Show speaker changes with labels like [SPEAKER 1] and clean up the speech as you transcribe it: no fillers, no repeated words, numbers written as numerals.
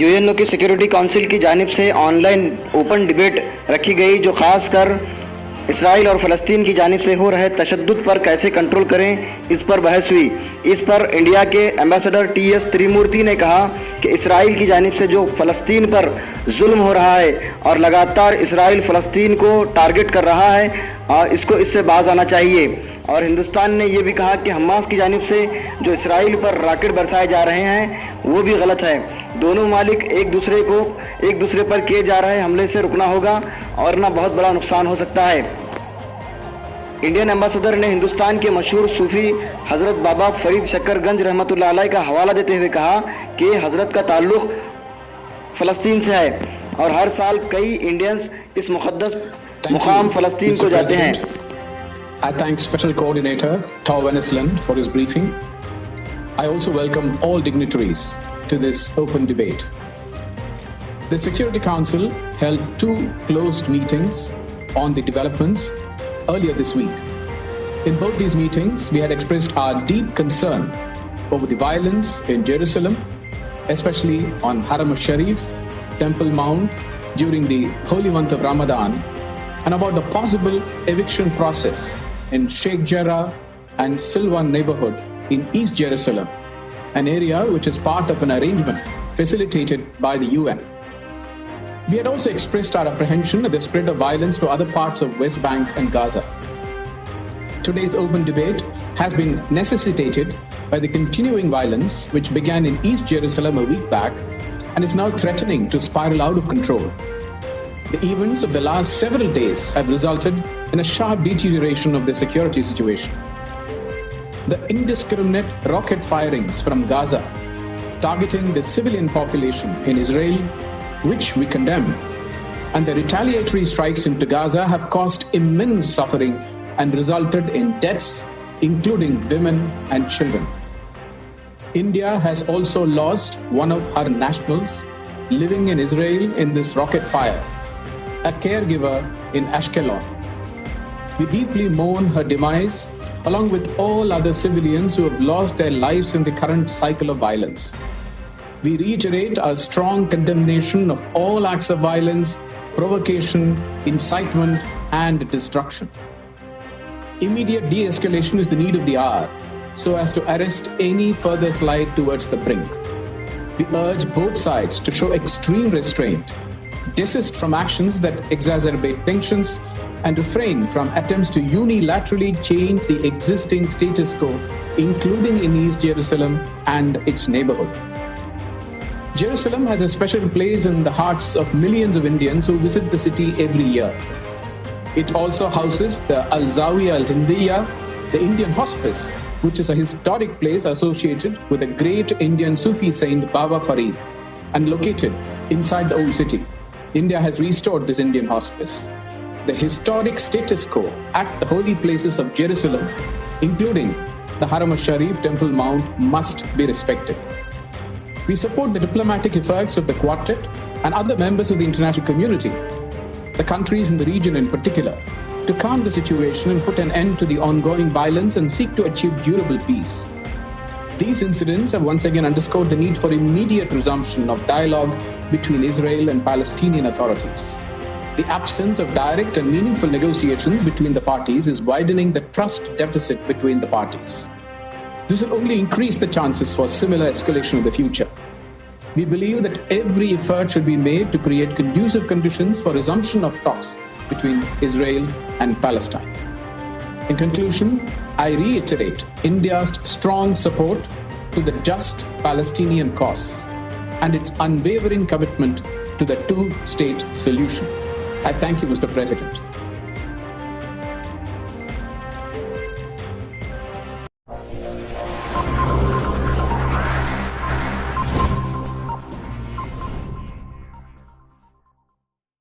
[SPEAKER 1] UNO की security council की जानिब से ऑनलाइन ओपन डिबेट रखी गई, जो खासकर इसराइल और फ़लस्तीन की जानिब से हो रहे तशद्दुद पर कैसे कंट्रोल करें, इस पर बहस हुई। इस पर इंडिया के एम्बेसडर टी.एस. त्रिमूर्ति ने कहा कि इसराइल की जानिब से जो फ़लस्तीन पर जुल्म हो रहा है और लगातार इसराइल फ़लस्तीन को टारगेट कर रहा है, इसको इससे बाज आना चाहिए। और हिंदुस्तान ने यह भी कहा कि हमास की जानिब से जो इसराइल पर रॉकेट बरसाए जा रहे हैं वो भी गलत है। दोनों ममालिक एक दूसरे पर किए जा रहे हमले से रुकना होगा और ना बहुत बड़ा नुकसान हो सकता है। इंडियन एम्बेसडर ने हिंदुस्तान के मशहूर सूफ़ी हज़रत बाबा फरीद शकरगंज रहमतुल्लाह अलैह का हवाला देते हुए कहा कि हज़रत का ताल्लुक़ फ़लस्तीन से है और हर साल कई इंडियंस इस मुक़द्दस मुक़ाम फ़लस्तीन को जाते हैं।
[SPEAKER 2] I thank Special Coordinator Tor Wennesland for his briefing. I also welcome all dignitaries to this open debate. The Security Council held 2 closed meetings on the developments earlier this week. In both these meetings, we had expressed our deep concern over the violence in Jerusalem, especially on Haram al-Sharif, Temple Mount during the holy month of Ramadan, and about the possible eviction process in Sheikh Jarrah and Silwan neighborhood in East Jerusalem, an area which is part of an arrangement facilitated by the UN. We had also expressed our apprehension of the spread of violence to other parts of West Bank and Gaza. Today's open debate has been necessitated by the continuing violence which began in East Jerusalem a week back and is now threatening to spiral out of control. The events of the last several days have resulted in a sharp deterioration of the security situation. The indiscriminate rocket firings from Gaza, targeting the civilian population in Israel, which we condemn, and the retaliatory strikes into Gaza have caused immense suffering and resulted in deaths, including women and children. India has also lost one of her nationals living in Israel in this rocket fire, a caregiver in Ashkelon. We deeply mourn her demise, along with all other civilians who have lost their lives in the current cycle of violence. We reiterate our strong condemnation of all acts of violence, provocation, incitement, and destruction. Immediate de-escalation is the need of the hour, so as to arrest any further slide towards the brink. We urge both sides to show extreme restraint, desist from actions that exacerbate tensions, and refrain from attempts to unilaterally change the existing status quo, including in East Jerusalem and its neighborhood. Jerusalem has a special place in the hearts of millions of Indians who visit the city every year. It also houses the Al-Zawiya Al-Hindiya, the Indian hospice, which is a historic place associated with the great Indian Sufi saint Baba Farid and located inside the old city. India has restored this Indian hospice. The historic status quo at the holy places of Jerusalem, including the Haram al-Sharif Temple Mount, must be respected. We support the diplomatic efforts of the Quartet and other members of the international community, the countries in the region in particular, to calm the situation and put an end to the ongoing violence and seek to achieve durable peace. These incidents have once again underscored the need for immediate resumption of dialogue between Israel and Palestinian authorities. The absence of direct and meaningful negotiations between the parties is widening the trust deficit between the parties. This will only increase the chances for similar escalation in the future. We believe that every effort should be made to create conducive conditions for resumption of talks between Israel and Palestine. In conclusion, I reiterate India's strong support to the just Palestinian cause and its unwavering commitment to the two-state solution. I thank you, Mr. President.